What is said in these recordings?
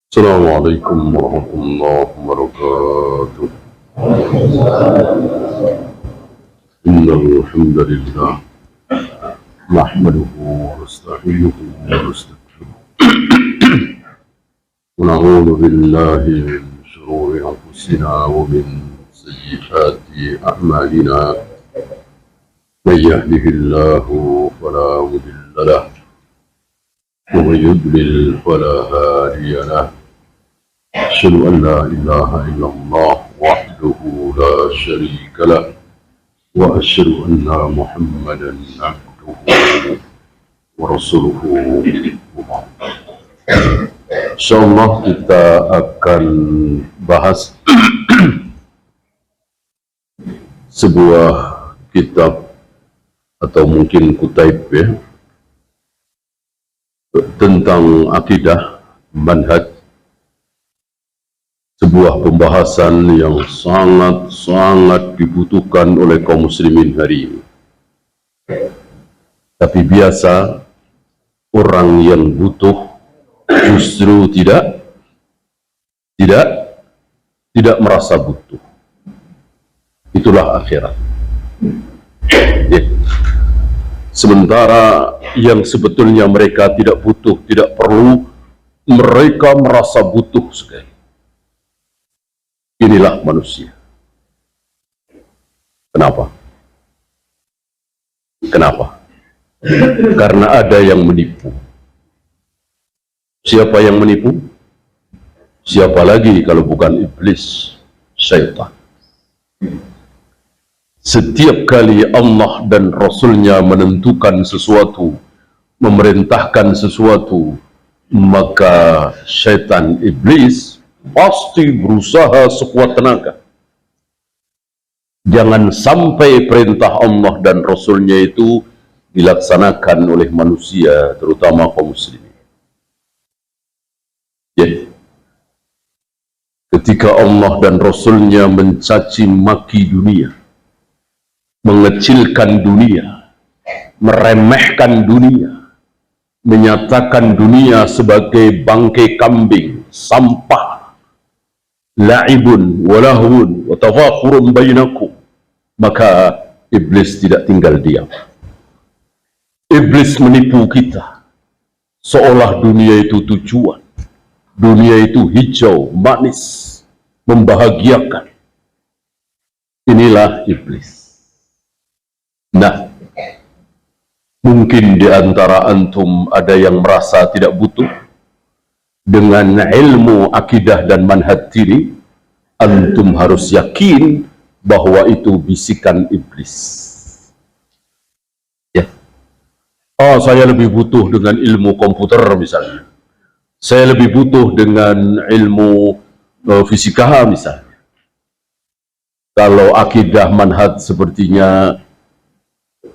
السلام عليكم ورحمة الله وبركاته. إن الحمد لله نحمده ونستعينه ونستغفره ونعوذ بالله من شرور أنفسنا ومن سيئات أعمالنا. من يهده الله فلا مضل له ومن يضلل فلا هادي له. أشهد أن لا إله إلا الله وحده لا شريك له وأشهد أن محمدا عبده ورسوله. Insyaallah kita akan bahas sebuah kitab atau mungkin kutaib ya, tentang akidah manhaj, sebuah pembahasan yang sangat dibutuhkan oleh kaum muslimin hari ini. Tapi biasa orang yang butuh justru tidak merasa butuh. Itulah akhirat. Ya. Sementara yang sebetulnya mereka tidak butuh, tidak perlu, mereka merasa butuh sekali. Inilah manusia. Kenapa? Karena ada yang menipu. Siapa yang menipu? Siapa lagi kalau bukan iblis, syaitan. Setiap kali Allah dan Rasulnya menentukan sesuatu, memerintahkan sesuatu, maka syaitan iblis pasti berusaha sekuat tenaga. Jangan sampai perintah Allah dan Rasulnya itu dilaksanakan oleh manusia, terutama kaum muslimin. Jadi, ketika Allah dan Rasulnya mencaci maki dunia, mengecilkan dunia, meremehkan dunia, menyatakan dunia sebagai bangkai kambing, sampah, la'ibun walahun watafakurun bainakum, maka iblis tidak tinggal diam. Iblis menipu kita seolah dunia itu tujuan, dunia itu hijau, manis, membahagiakan. Inilah iblis. Nah, mungkin di antara antum ada yang merasa tidak butuh dengan ilmu akidah dan manhaj ini. Antum harus yakin bahwa itu bisikan iblis. Ya. Oh, saya lebih butuh dengan ilmu komputer misalnya. Saya lebih butuh dengan ilmu fisika misalnya. Kalau akidah manhaj sepertinya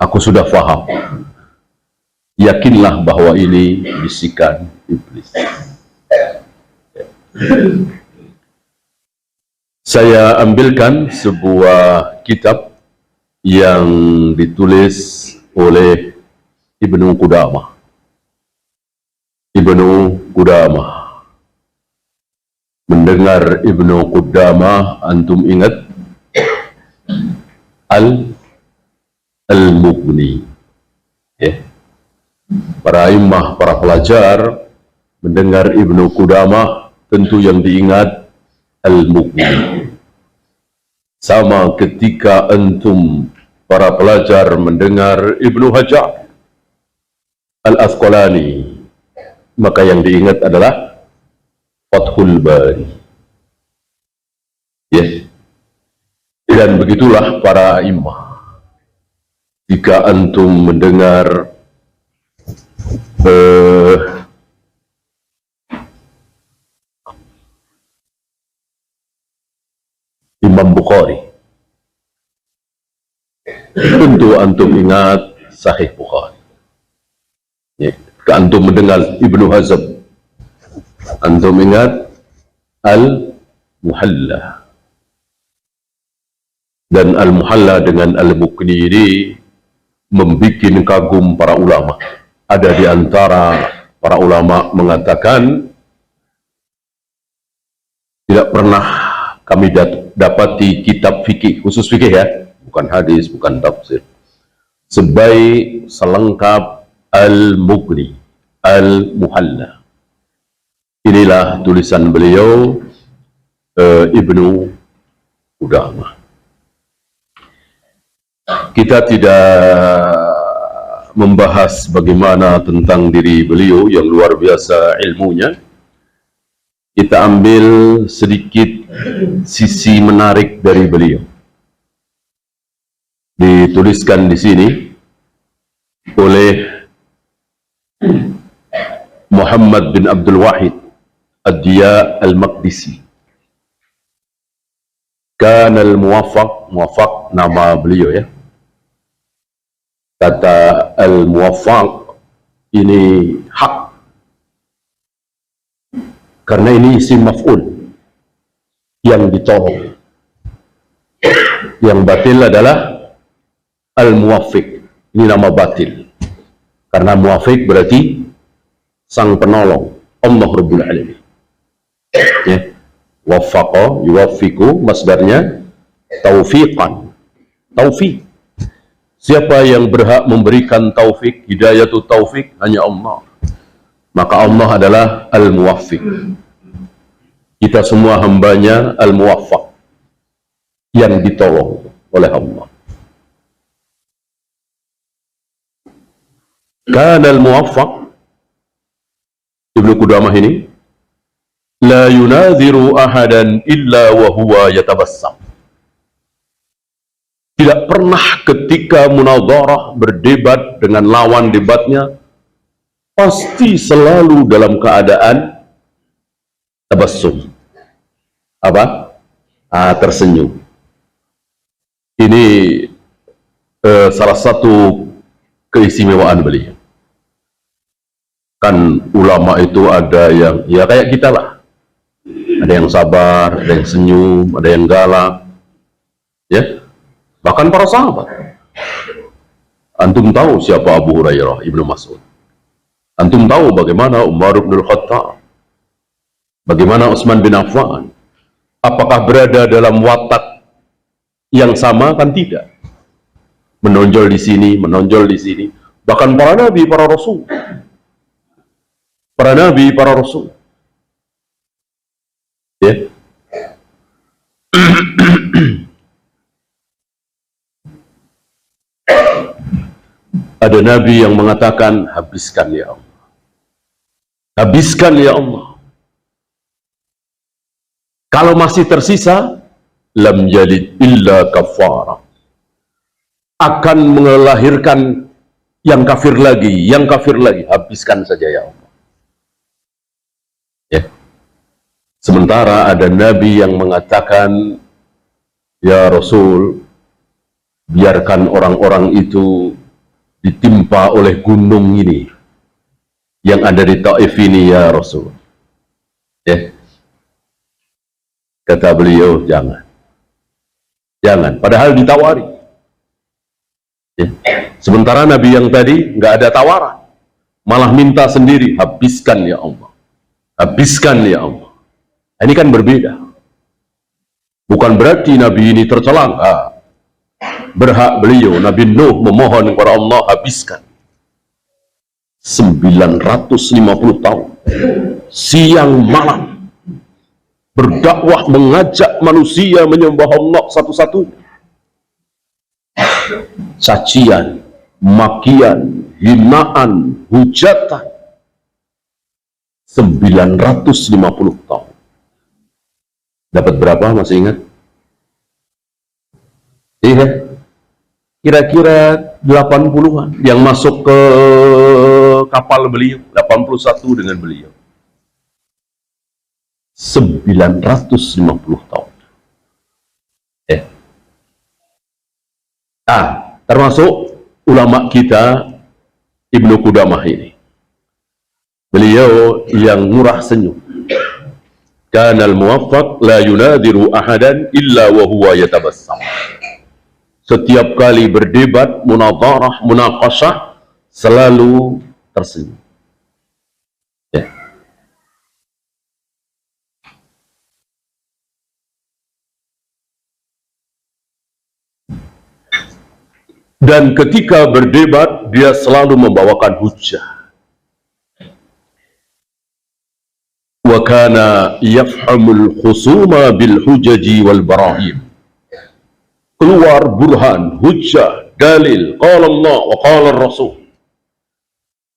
aku sudah paham. Yakinlah bahwa ini bisikan iblis. Saya ambilkan sebuah kitab yang ditulis oleh Ibnu Qudamah. Mendengar Ibnu Qudamah, antum ingat Al-Mughni. Para imam, para pelajar mendengar Ibnu Qudamah, tentu yang diingat Al-Mughni. Sama ketika antum para pelajar mendengar Ibnu Hajar Al-Asqalani, maka yang diingat adalah Fathul Bari. Dan begitulah para imam. Jika antum mendengar Imam Bukhari, tentu antum ingat Sahih Bukhari. Jika antum mendengar Ibnu Hazm, antum ingat Al-Muhalla. Dan Al-Muhalla dengan Al-Mughni ini membuat kagum para ulama. Ada di antara para ulama mengatakan Tidak pernah kami dapati kitab fikih, khusus fikih ya, bukan hadis, bukan tafsir, sebaik selengkap Al-Mughni, Al-Muhalla. Inilah tulisan beliau, Ibnu Qudamah. Kita tidak membahas bagaimana tentang diri beliau yang luar biasa ilmunya. Kita ambil sedikit sisi menarik dari beliau. Dituliskan di sini oleh Muhammad bin Abdul Wahid Ad-Diya Al-Maqdisi. Kan Al-Muwaffaq, Muwaffaq nama beliau ya. Kata Al-Muwaffaq ini hak, karena ini isim maf'ul yang ditolong. Yang batil adalah Al-Muwaffiq, ini nama batil, karena muwafiq berarti sang penolong, Allah Rabbul Alamin ya. Waffaqa yuwaffiqu, masdarnya taufiqan, taufik. Siapa yang berhak memberikan taufik, hidayatu taufik, hanya Allah. Maka Allah adalah Al-Muwaffiq. Kita semua hambanya Al-Muwaffaq, yang ditolong oleh Allah. Kan Al-Muwaffaq, Ibnu Qudamah ini, la yunadhiru ahadan illa wa huwa yatabassam. Tidak pernah ketika munadharah, berdebat dengan lawan debatnya, pasti selalu dalam keadaan tabassum. Apa? Tersenyum. Ini salah satu keistimewaan beliau. Kan ulama itu ada yang ya kayak kita lah. Ada yang sabar, ada yang senyum, ada yang galak. Ya. Bahkan para sahabat. Antum tahu siapa Abu Hurairah, Ibnu Mas'ud. Antum tahu bagaimana Umar bin Khattab, bagaimana Utsman bin Affan. Apakah berada dalam watak yang sama? Kan tidak. Menonjol di sini, menonjol di sini. Bahkan para nabi, para rasul. Para nabi, para rasul. Ya. Ada nabi yang mengatakan, habiskan ya Allah. Habiskan ya Allah. Kalau masih tersisa, lam yalid illa kafara. Akan melahirkan yang kafir lagi, yang kafir lagi. Habiskan saja ya Allah. Ya. Sementara ada nabi yang mengatakan, ya Rasul, biarkan orang-orang itu ditimpa oleh gunung ini yang ada di Taif ini ya Rasul. Ya. Kata beliau, jangan. Jangan. Padahal ditawari. Ya. Sementara Nabi yang tadi nggak ada tawaran, malah minta sendiri, habiskan ya Allah. Habiskan ya Allah. Ini kan berbeda. Bukan berarti Nabi ini tercela. Berhak beliau, Nabi Nuh, memohon kepada Allah, habiskan. 950 tahun. Siang malam. Berdakwah, mengajak manusia menyembah Allah satu-satunya. Cacian, makian, hinaan, hujatan. 950 tahun. Dapat berapa, masih ingat? Iya. Kira-kira 80-an yang masuk ke kapal beliau, 81 dengan beliau. 950 tahun. Termasuk ulama kita Ibnu Qudamah ini. Beliau yang murah senyum. Kanal muwaffaq la yunadiru ahadan illa wa huwa yatabassam. Setiap kali berdebat, munadharah, munaqashah, selalu tersenyum. Ya. Dan ketika berdebat, dia selalu membawakan hujjah. Wa kana yafhamul khusuma bil hujaji wal barahim. Keluar burhan, hujjah, dalil, qala Allah wa qala Rasul.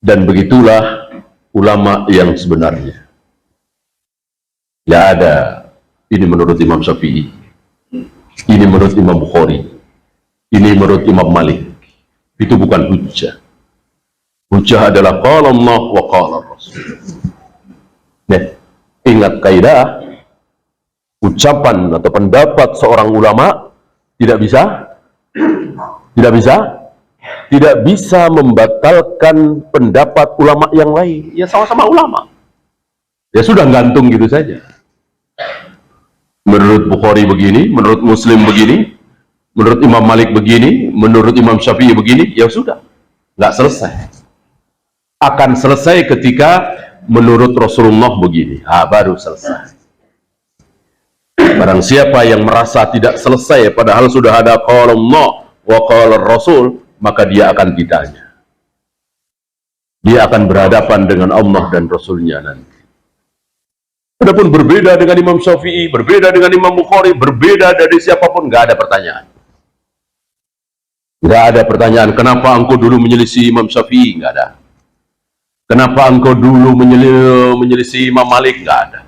Dan begitulah ulama yang sebenarnya. Ya ada, ini menurut Imam Syafi'i, ini menurut Imam Bukhari, ini menurut Imam Malik. Itu bukan hujjah. Hujjah adalah qala Allah wa qala Rasul. Nah, ingat kaidah, ucapan atau pendapat seorang ulama tidak bisa membatalkan pendapat ulama yang lain. Ya sama-sama ulama. Ya sudah gantung gitu saja. Menurut Bukhari begini, menurut Muslim begini, menurut Imam Malik begini, menurut Imam Syafi'i begini, ya sudah, nggak selesai. Akan selesai ketika menurut Rasulullah begini, baru selesai. Barang siapa yang merasa tidak selesai, padahal sudah ada qala Allah wa qala Rasul, maka dia akan ditanya. Dia akan berhadapan dengan Allah dan Rasulnya nanti. Adapun berbeda dengan Imam Syafi'i, berbeda dengan Imam Bukhari, berbeda dari siapapun, nggak ada pertanyaan. Nggak ada pertanyaan, kenapa engkau dulu menyelisih Imam Syafi'i? Nggak ada. Kenapa engkau dulu menyelisih Imam Malik? Nggak ada.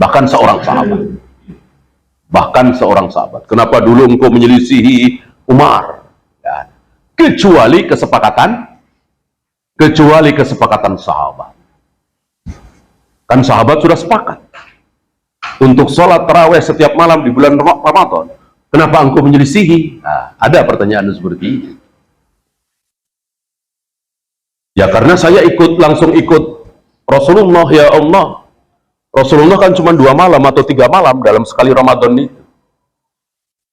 Bahkan seorang sahabat. Kenapa dulu engkau menyelisihi Umar? Nggak ada. Kecuali kesepakatan sahabat. Kan sahabat sudah sepakat untuk sholat tarawih setiap malam di bulan Ramadan. Kenapa engkau menyelisihi? Nah, ada pertanyaan seperti ini. Ya karena saya langsung ikut Rasulullah, ya Allah. Rasulullah kan cuma 2 malam atau 3 malam dalam sekali Ramadan itu.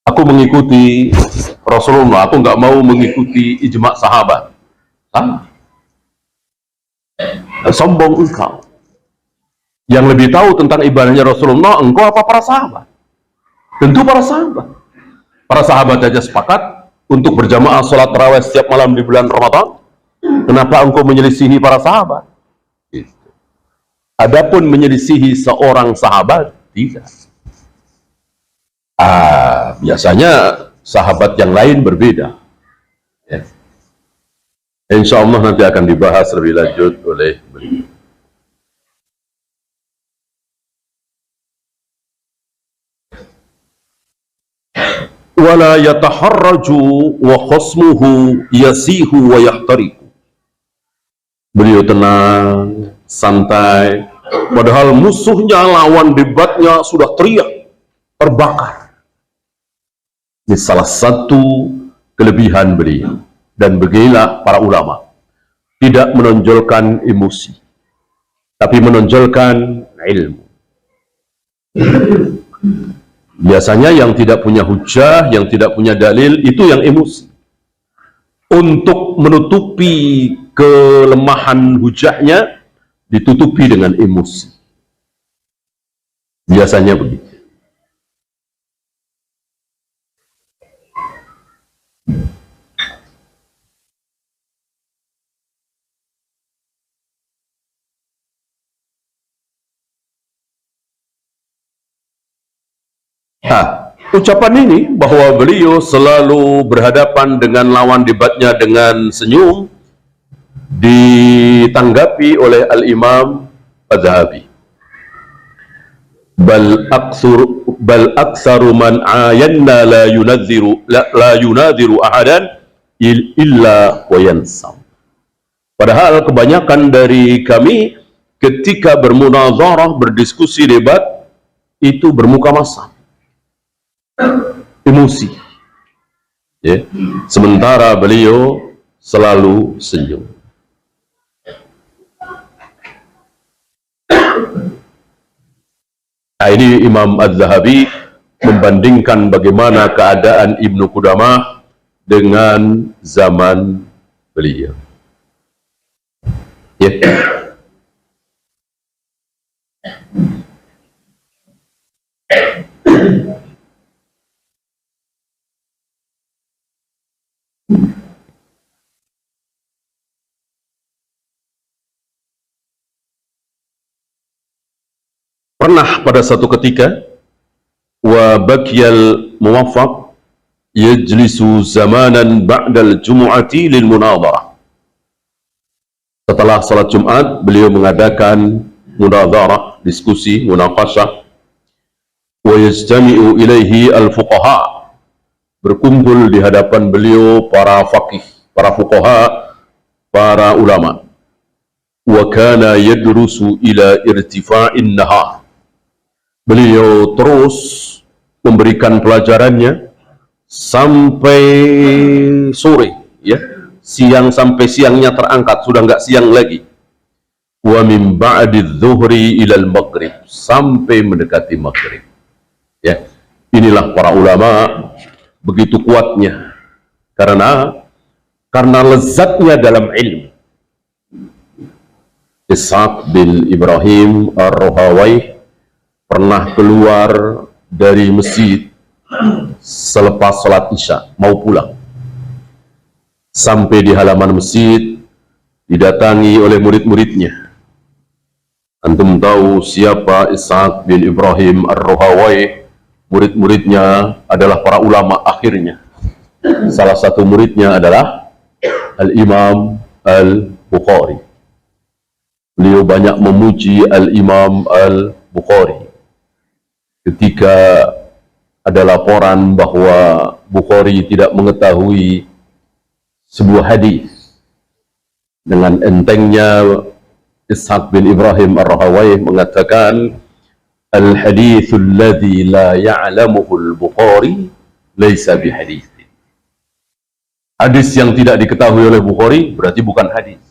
Aku mengikuti Rasulullah, aku nggak mau mengikuti ijma' sahabat. Sombong engkau. Yang lebih tahu tentang ibadahnya Rasulullah, engkau apa para sahabat? Tentu para sahabat. Para sahabat saja sepakat untuk berjamaah sholat tarawih setiap malam di bulan Ramadan. Kenapa engkau menyelisihi para sahabat? Adapun menyelisihi seorang sahabat, tidak. Biasanya sahabat yang lain berbeda. Ya. Insya Allah nanti akan dibahas lebih lanjut oleh beliau. Wala yataharraju wa khasmuhu yasihu wa yahtariku. Beliau tenang, santai, padahal musuhnya, lawan debatnya sudah teriak, terbakar. Ini salah satu kelebihan beliau. Dan beginilah para ulama, tidak menonjolkan emosi, tapi menonjolkan ilmu. Biasanya yang tidak punya hujah, yang tidak punya dalil, itu yang emosi. Untuk menutupi kelemahan hujahnya, ditutupi dengan emosi. Biasanya begitu. Ucapan ini bahwa beliau selalu berhadapan dengan lawan debatnya dengan senyum, ditanggapi oleh Al-Imam Az-Zahabi. Bal aktsaru man ayanna la yunadhiru ahadan illa wa yansam. Padahal kebanyakan dari kami ketika bermunazarah, berdiskusi, debat, itu bermuka masam, emosi, ya. Sementara beliau selalu senyum. Nah, ini Imam Az-Zahabi membandingkan bagaimana keadaan Ibnu Qudamah dengan zaman beliau. Ya. Pernah pada satu ketika, wa bakiyal muwaffaq yajlisu zamanan ba'dal jumu'ati lil munadharah. Setelah salat Jumat, beliau mengadakan munadharah, diskusi, munaqashah. Wa yajtami'u ilaihi al-fuqaha, berkumpul di hadapan beliau para faqih, para fuqaha, para ulama. Wa kana yadrusu ila irtifa'in nahar, beliau terus memberikan pelajarannya sampai sore, ya, siang sampai siangnya terangkat, sudah nggak siang lagi. Wa min ba'di dhuhri ilal maghrib, sampai mendekati maghrib. Ya, inilah para ulama, begitu kuatnya karena lezatnya dalam ilmu. Ishaq bin Ibrahim Ar-Rahawayh pernah keluar dari masjid selepas sholat isya, mau pulang. Sampai di halaman masjid, didatangi oleh murid-muridnya. Antum tahu siapa Ishaq bin Ibrahim Ar-Rahawayh? Murid-muridnya adalah para ulama akhirnya. Salah satu muridnya adalah Al-Imam Al-Bukhari. Beliau banyak memuji Al-Imam Al-Bukhari. Ketika ada laporan bahwa Bukhari tidak mengetahui sebuah hadis, dengan entengnya Ishaq bin Ibrahim Ar-Rahawayh mengatakan, al-hadithul ladzi la ya'lamuhu al-Bukhari laisa bihadits. Hadis yang tidak diketahui oleh Bukhari berarti bukan hadis.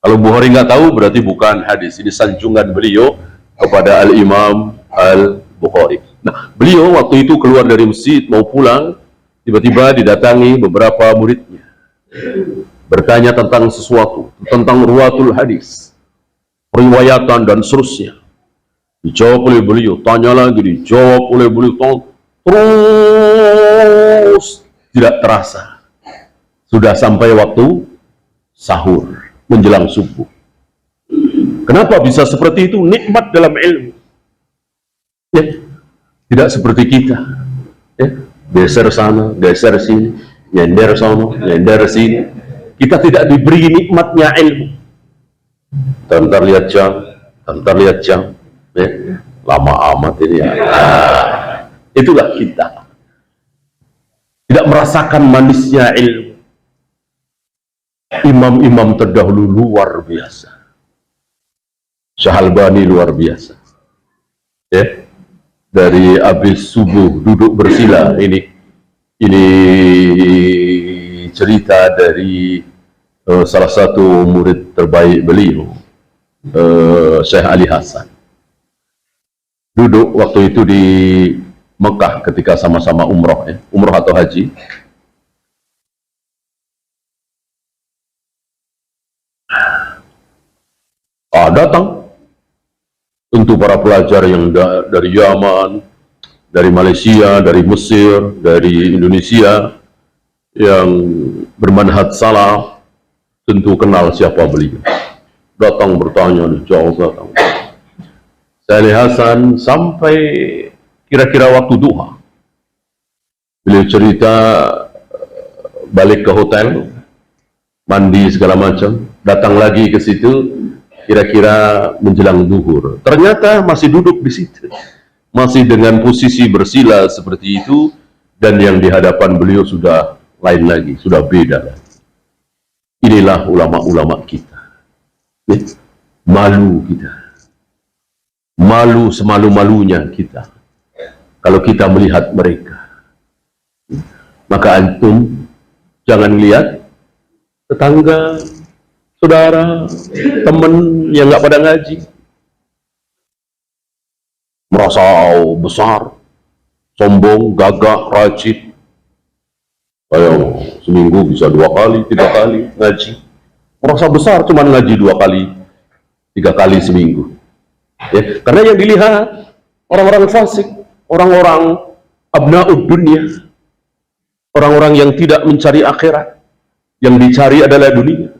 Kalau Bukhari nggak tahu berarti bukan hadis. Ini sanjungan beliau kepada Al-Imam Al-Bukhari. Nah, beliau waktu itu keluar dari masjid mau pulang, tiba-tiba didatangi beberapa muridnya, bertanya tentang sesuatu, tentang ruwatul hadis, riwayatan dan seterusnya. Dijawab oleh beliau, tanya lagi, dijawab oleh beliau, terus tidak terasa sudah sampai waktu sahur menjelang subuh. Kenapa bisa seperti itu? Nikmat dalam ilmu. Ya, tidak seperti kita. Ya, geser sana, geser sini, nyender sana, nyender sini. Kita tidak diberi nikmatnya ilmu. Bentar lihat jam, bentar lihat jam. Ya, lama amat ini ya. Itulah kita. Tidak merasakan manisnya ilmu. Imam-imam terdahulu luar biasa. Syahalbani luar biasa. Ya, dari habis subuh duduk bersila, ini cerita dari salah satu murid terbaik beliau, Syekh Ali Hasan. Duduk waktu itu di Mekah ketika sama-sama umroh, ya, umroh atau haji. Datang tentu para pelajar yang dari Yaman, dari Malaysia, dari Mesir, dari Indonesia yang bermanhaj salaf, tentu kenal siapa beliau. Datang bertanya, dijawab datang. Syekh Hasan sampai kira-kira waktu duha. Beliau cerita balik ke hotel, mandi segala macam, datang lagi ke situ kira-kira menjelang duhur. Ternyata masih duduk di situ, masih dengan posisi bersila seperti itu, dan yang di hadapan beliau sudah lain lagi, sudah beda. Inilah ulama-ulama kita. Malu kita, malu semalu-malunya kita kalau kita melihat mereka. Maka antum jangan lihat tetangga, saudara, teman yang nggak pada ngaji, merasa besar, sombong, gagah, rajin. Ayo, seminggu bisa 2 kali, 3 kali ngaji. Merasa besar, cuman ngaji 2 kali, 3 kali seminggu. Ya, karena yang dilihat orang-orang fasik, orang-orang abna'ud dunia, orang-orang yang tidak mencari akhirat. Yang dicari adalah dunia.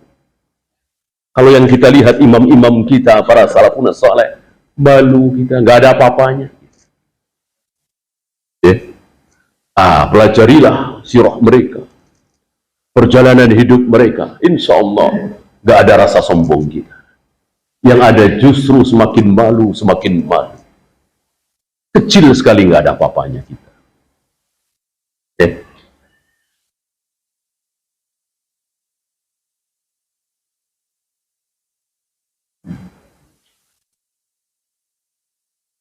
Kalau yang kita lihat imam-imam kita, para salafun saleh, malu kita, nggak ada apa-apanya. Pelajarilah sirah mereka, perjalanan hidup mereka. Insya Allah nggak ada rasa sombong kita. Yang ada justru semakin malu, semakin malu. Kecil sekali, nggak ada apa-apanya kita.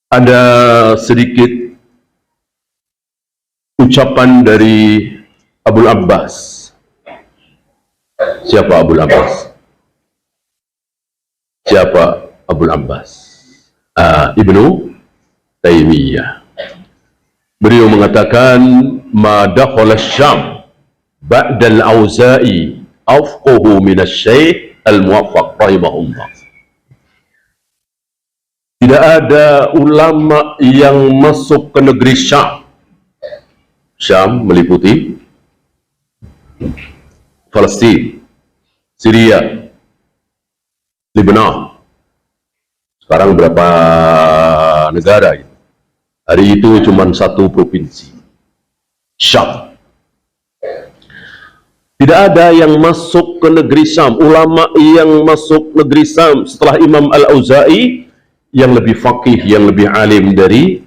Ada sedikit ucapan dari Abul Abbas. Siapa Abul Abbas? Siapa Abul Abbas? Ibnu Taimiyah. Beliau mengatakan, ma dakhala Syam ba'da al-Auza'i afqahu min asy-Syaikh al-Muwaffaq rahimahullah. Tidak ada ulama yang masuk ke negeri Syam. Syam meliputi Palestina, Syria, Lebanon. Sekarang berapa negara? Hari itu cuma satu provinsi, Syam. Tidak ada yang masuk ke negeri Syam. Ulama yang masuk negeri Syam setelah Imam Al-Auza'i yang lebih faqih, yang lebih alim dari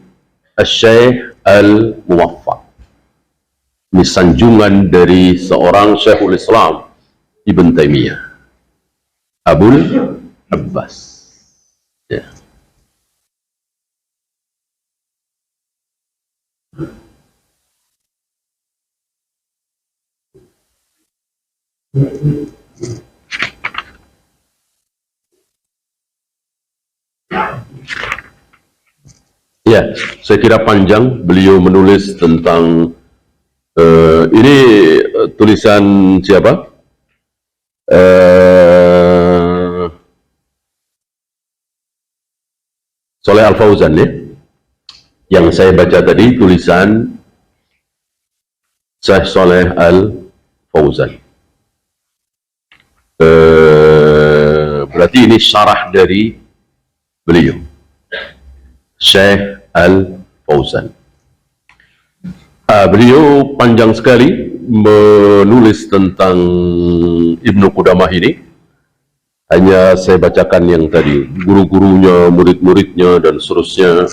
Asy-Syaikh Al-Muwaffaq. Ini sanjungan dari seorang Syekhul Islam Ibn Taimiyah, Abul Abbas. Ya. Ya, saya kira panjang. Beliau menulis tentang ini tulisan siapa? Soleh Al-Fauzan ya. Yang saya baca tadi tulisan Syekh Soleh Al-Fauzan. Berarti ini syarah dari beliau, Syekh Al-Fauzan. Beliau panjang sekali menulis tentang Ibnu Qudamah ini. Hanya saya bacakan yang tadi, guru-gurunya, murid-muridnya, dan seterusnya.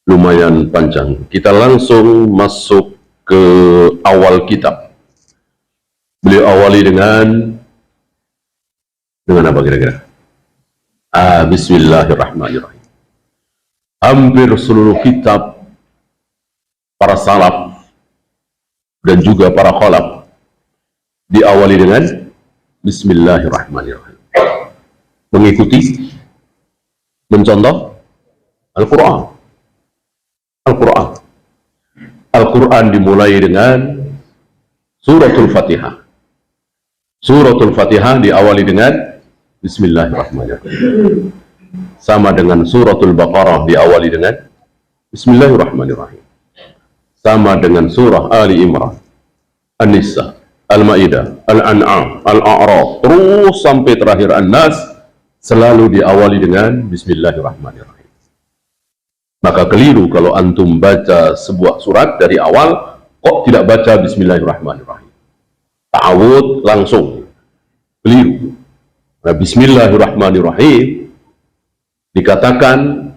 Lumayan panjang. Kita langsung masuk ke awal kitab. Beliau awali dengan apa kira-kira? Bismillahirrahmanirrahim. Hampir seluruh kitab para salaf dan juga para khalaf diawali dengan Bismillahirrahmanirrahim. Mengikuti, mencontoh Al-Quran. Al-Quran dimulai dengan Suratul Fatihah. Suratul Fatihah diawali dengan Bismillahirrahmanirrahim. Sama dengan Suratul Baqarah diawali dengan Bismillahirrahmanirrahim. Sama dengan surah Ali Imran, An-Nisa, Al-Ma'idah, Al-An'am, Al-A'raf, terus sampai terakhir An-Nas, selalu diawali dengan Bismillahirrahmanirrahim. Maka keliru kalau antum baca sebuah surat dari awal, kok tidak baca Bismillahirrahmanirrahim. Ta'awud langsung. Keliru. Nah, Bismillahirrahmanirrahim dikatakan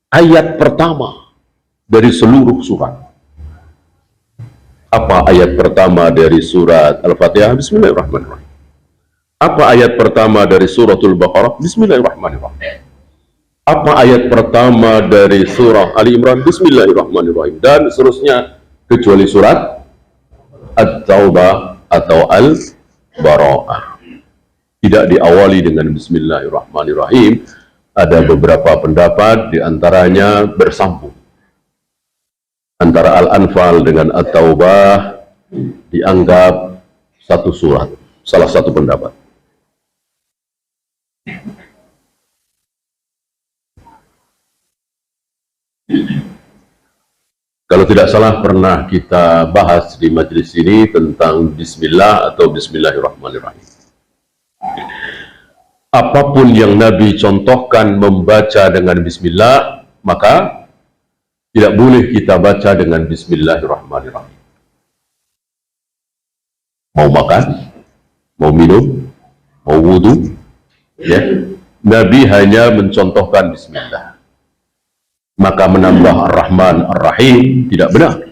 ayat pertama dari seluruh surat. Apa ayat pertama dari surat Al-Fatihah? Bismillahirrahmanirrahim. Apa ayat pertama dari suratul Baqarah? Bismillahirrahmanirrahim. Apa ayat pertama dari surah Ali Imran? Bismillahirrahmanirrahim. Dan seterusnya, kecuali surat At-Taubah atau Al-Bara'ah. Tidak diawali dengan Bismillahirrahmanirrahim. Ada beberapa pendapat, diantaranya bersambung. Antara Al-Anfal dengan At-Taubah dianggap satu surat. Salah satu pendapat. Kalau tidak salah pernah kita bahas di majelis ini tentang Bismillah atau Bismillahirrahmanirrahim. Apapun yang Nabi contohkan membaca dengan Bismillah, maka tidak boleh kita baca dengan Bismillahirrahmanirrahim. Mau makan, mau minum, mau wudhu, ya, Nabi hanya mencontohkan Bismillah. Maka menambah Ar-Rahman Ar-Rahim tidak benar.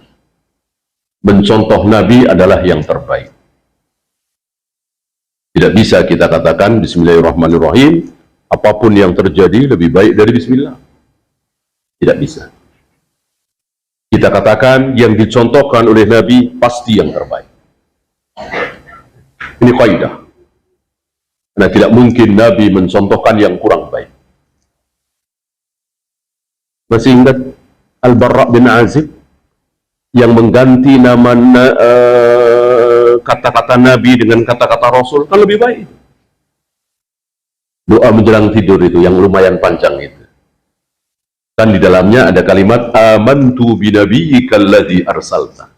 Mencontoh Nabi adalah yang terbaik. Tidak bisa kita katakan Bismillahirrahmanirrahim, apapun yang terjadi lebih baik dari Bismillah. Tidak bisa. Kita katakan yang dicontohkan oleh Nabi pasti yang terbaik. Ini kaidah. Karena tidak mungkin Nabi mencontohkan yang kurang baik. Masih ingat Al-Barra bin Azib yang mengganti nama kata-kata Nabi dengan kata-kata Rasul, kan lebih baik. Doa menjelang tidur itu yang lumayan panjang itu. Dan di dalamnya ada kalimat amantu binabiyyika alladzi arsalta.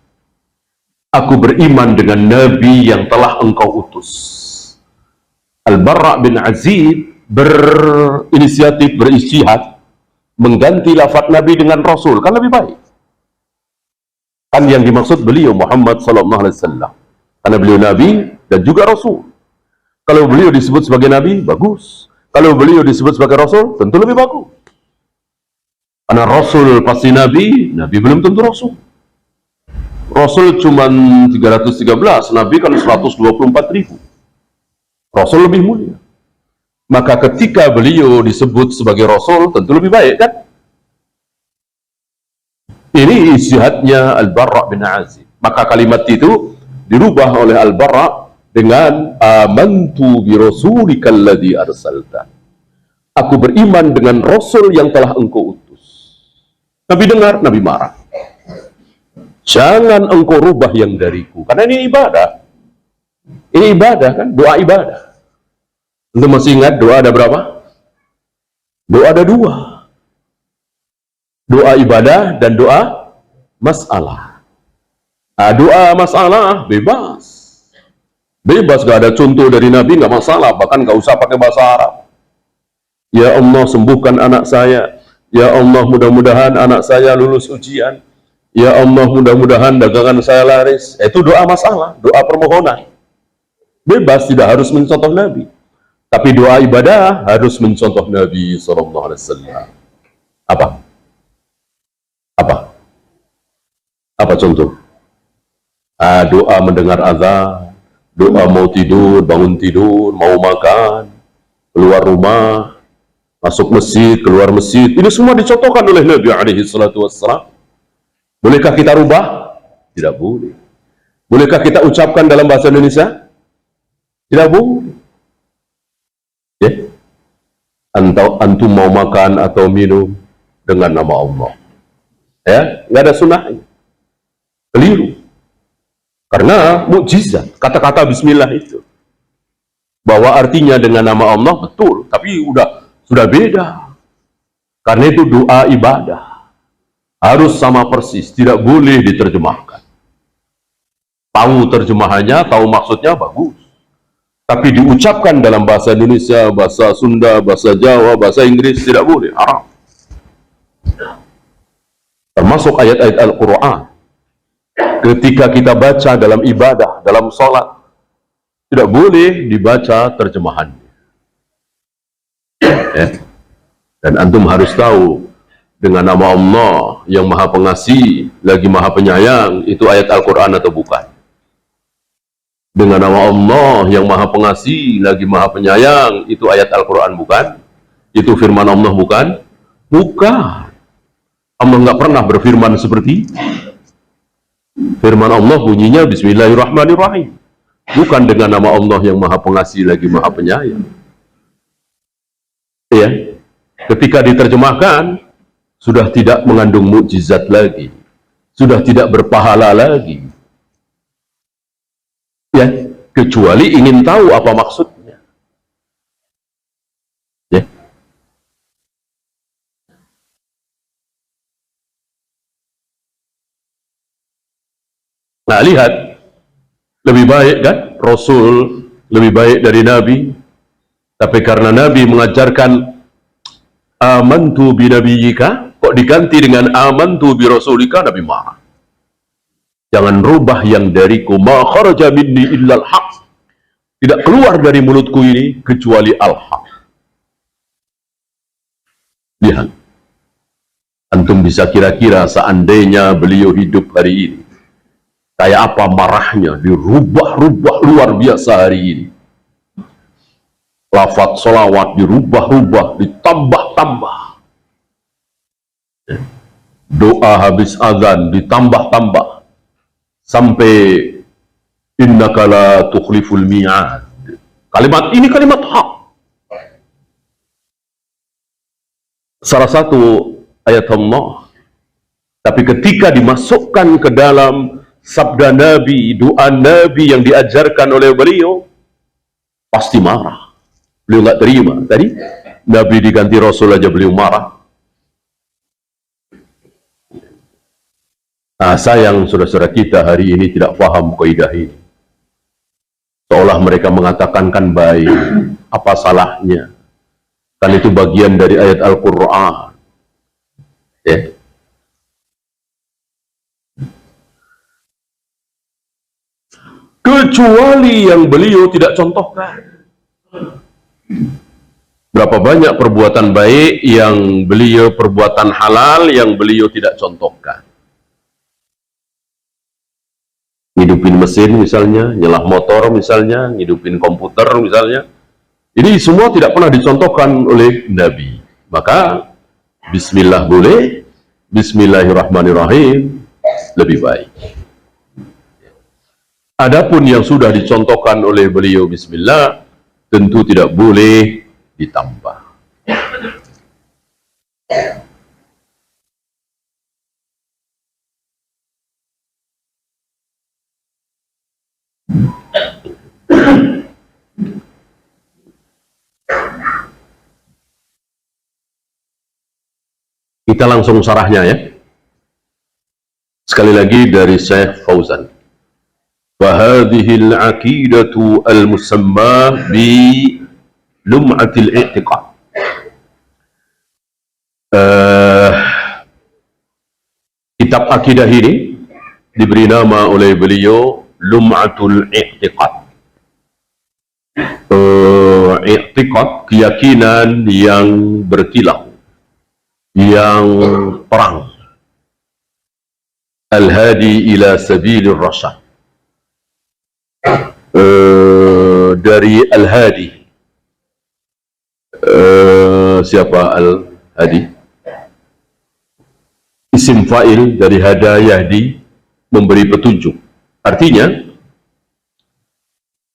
Aku beriman dengan Nabi yang telah engkau utus. Al-Barra bin Azib berinisiatif, berijtihad mengganti lafaz Nabi dengan Rasul, kan lebih baik. Kan yang dimaksud beliau Muhammad sallallahu alaihi wasallam. Karena beliau Nabi dan juga Rasul. Kalau beliau disebut sebagai Nabi, bagus. Kalau beliau disebut sebagai Rasul, tentu lebih bagus. Karena Rasul pasti Nabi, Nabi belum tentu Rasul. Rasul cuma 313, Nabi kan 124.000. Rasul lebih mulia. Maka ketika beliau disebut sebagai Rasul, tentu lebih baik, kan? Ini ijtihadnya Al-Barra bin Azib. Maka kalimat itu dirubah oleh Al-Barra dengan amantu bi rasulika alladzi arsalta. Aku beriman dengan Rasul yang telah engkau utus. Nabi dengar, Nabi marah. Jangan engkau rubah yang dariku. Karena ini ibadah. Ini ibadah kan, doa ibadah. Untuk masih ingat doa ada berapa? Doa ada dua. Doa ibadah dan doa masalah. Doa masalah bebas. Bebas, gak ada contoh dari Nabi, gak masalah. Bahkan gak usah pakai bahasa Arab. Ya Allah sembuhkan anak saya. Ya Allah mudah-mudahan anak saya lulus ujian. Ya Allah mudah-mudahan dagangan saya laris. Itu doa masalah, doa permohonan. Bebas, tidak harus mencontoh Nabi. Tapi doa ibadah harus mencontoh Nabi SAW. Apa? Apa? Apa contoh? Doa mendengar azan, doa mau tidur, bangun tidur, mau makan, keluar rumah, masuk masjid, keluar masjid. Ini semua dicontohkan oleh Nabi SAW. Bolehkah kita rubah? Tidak boleh. Bolehkah kita ucapkan dalam bahasa Indonesia? Tidak boleh. Ya. Antum mau makan atau minum dengan nama Allah. Ya, nggak ada sunnahnya. Keliru. Karena mukjizat kata-kata bismillah itu. Bahwa artinya dengan nama Allah betul, tapi sudah beda. Karena itu doa ibadah. Harus sama persis, tidak boleh diterjemahkan. Tahu terjemahannya, tahu maksudnya bagus. Tapi diucapkan dalam bahasa Indonesia, bahasa Sunda, bahasa Jawa, bahasa Inggris, tidak boleh, haram. Termasuk ayat-ayat Al-Quran. Ketika kita baca dalam ibadah, dalam sholat, tidak boleh dibaca terjemahannya. Ya. Dan antum harus tahu, dengan nama Allah yang maha pengasih, lagi maha penyayang, itu ayat Al-Quran atau bukan? Dengan nama Allah yang maha pengasih, lagi maha penyayang, itu ayat Al-Quran bukan? Itu firman Allah bukan? Bukan. Allah nggak pernah berfirman seperti itu. Firman Allah bunyinya Bismillahirrahmanirrahim. Bukan dengan nama Allah yang maha pengasih, lagi maha penyayang. Ya. Ketika diterjemahkan, sudah tidak mengandung mukjizat lagi. Sudah tidak berpahala lagi. Ya, kecuali ingin tahu apa maksudnya. Ya. Nah, lihat, lebih baik kan Rasul lebih baik dari Nabi, tapi karena Nabi mengajarkan amantu bi nabiyyika, kok diganti dengan amantu bi rasulika, Nabi marah. Jangan rubah yang dariku, ma kharaja minni illal haq, tidak keluar dari mulutku ini kecuali al-haq. Lihat, antum bisa kira-kira seandainya beliau hidup hari ini, kayak apa marahnya, dirubah-rubah luar biasa hari ini. Lafaz solawat dirubah-rubah, ditambah-tambah. Doa habis azan ditambah-tambah. Sampai innaka la tukhliful mi'ad. Kalimat ini kalimat hak. Salah satu ayat Allah. Tapi ketika dimasukkan ke dalam sabda Nabi, doa Nabi yang diajarkan oleh beliau, pasti marah. Beliau nggak terima. Tadi Nabi diganti Rasul aja beliau marah. Nah, sayang saudara-saudara kita hari ini tidak paham kaidah ini. Seolah mereka mengatakan kan baik, apa salahnya? Kan itu bagian dari ayat Al-Quran. Ya. Kecuali yang beliau tidak contohkan. Berapa banyak perbuatan baik yang beliau, perbuatan halal yang beliau tidak contohkan. Ngidupin mesin misalnya, nyelah motor misalnya, ngidupin komputer misalnya. Ini semua tidak pernah dicontohkan oleh Nabi. Maka bismillah boleh, bismillahirrahmanirrahim lebih baik. Adapun yang sudah dicontohkan oleh beliau bismillah, tentu tidak boleh ditambah. Kita langsung sarahnya ya. Sekali lagi dari Syekh Fauzan. Fahadhil aqidatu al-musammah bi lum'atil i'tiqad. Kitab akidah ini diberi nama oleh beliau Lum'atul I'tiqad. I'tiqad, keyakinan yang berkilau, yang terang. Al-hadi ila sabilir rasyad. Dari Al-Hadi. Siapa Al-Hadi? Isim fa'il dari hada yahdi, memberi petunjuk. Artinya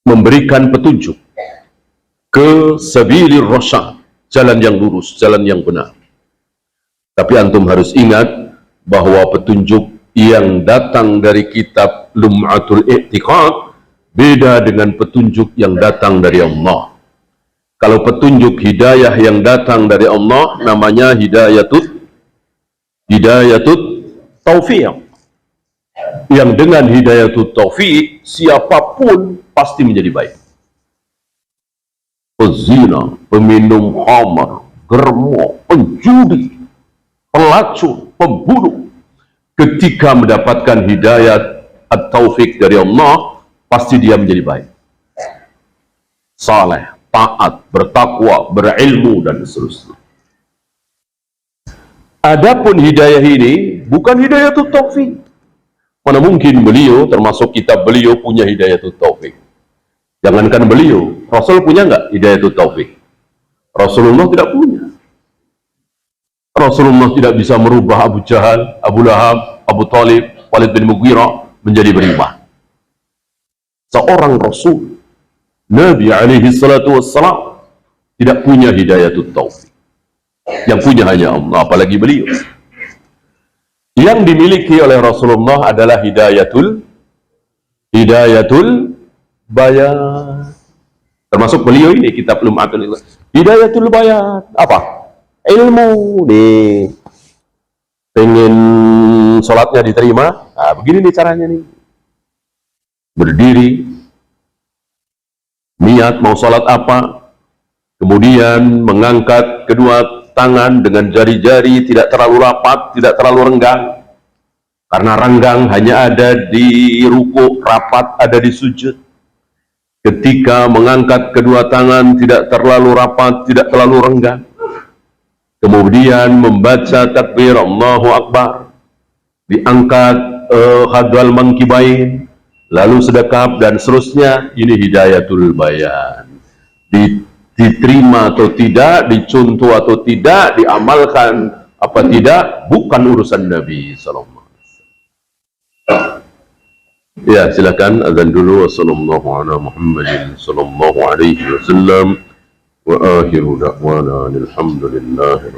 memberikan petunjuk ke sabilir rasyad, jalan yang lurus, jalan yang benar. Tapi antum harus ingat bahwa petunjuk yang datang dari kitab Lum'atul I'tiqad beda dengan petunjuk yang datang dari Allah. Kalau petunjuk hidayah yang datang dari Allah namanya hidayatut taufiq. Yang dengan hidayatut taufiq siapapun pasti menjadi baik. Pezina, peminum khamar, germo, penjudi, pelacur, pembunuh, ketika mendapatkan hidayat at-taufiq dari Allah, pasti dia menjadi baik, saleh, taat, bertakwa, berilmu, dan seterusnya. Adapun hidayah ini bukan hidayatut taufiq. Mana mungkin beliau, termasuk kitab beliau, punya hidayatut taufiq? Jangankan beliau, Rasul punya nggak hidayatut taufiq? Rasulullah tidak punya. Rasulullah tidak bisa merubah Abu Jahal, Abu Lahab, Abu Talib, Walid bin Mughirah menjadi beriman. Seorang Rasul, Nabi alaihi salatu wassalam, tidak punya hidayatut taufiq. Yang punya hanya Allah, apalagi beliau. Yang dimiliki oleh Rasulullah adalah hidayatul bayan. Termasuk beliau ini, kitab Lum'atul I'tiqad. Hidayatul bayan, apa? Ilmu nih. Pengen sholatnya diterima, nah begini nih caranya nih. berdiri, niat mau sholat apa, kemudian mengangkat kedua tangan dengan jari-jari tidak terlalu rapat, tidak terlalu renggang, karena renggang hanya ada di ruku, rapat ada di sujud. Ketika mengangkat kedua tangan tidak terlalu rapat, tidak terlalu renggang, kemudian membaca takbir Allahu Akbar, diangkat hadwal mangkibain, lalu sedekap dan seterusnya. Ini hidayatul bayan. Diterima atau tidak, dicontoh atau tidak, diamalkan apa tidak, bukan urusan Nabi SAW. Ya, silakan azan dulu. Wassallallahu ala Muhammadin sallallahu alaihi wasallam wa akhiru da'wana alhamdulillahi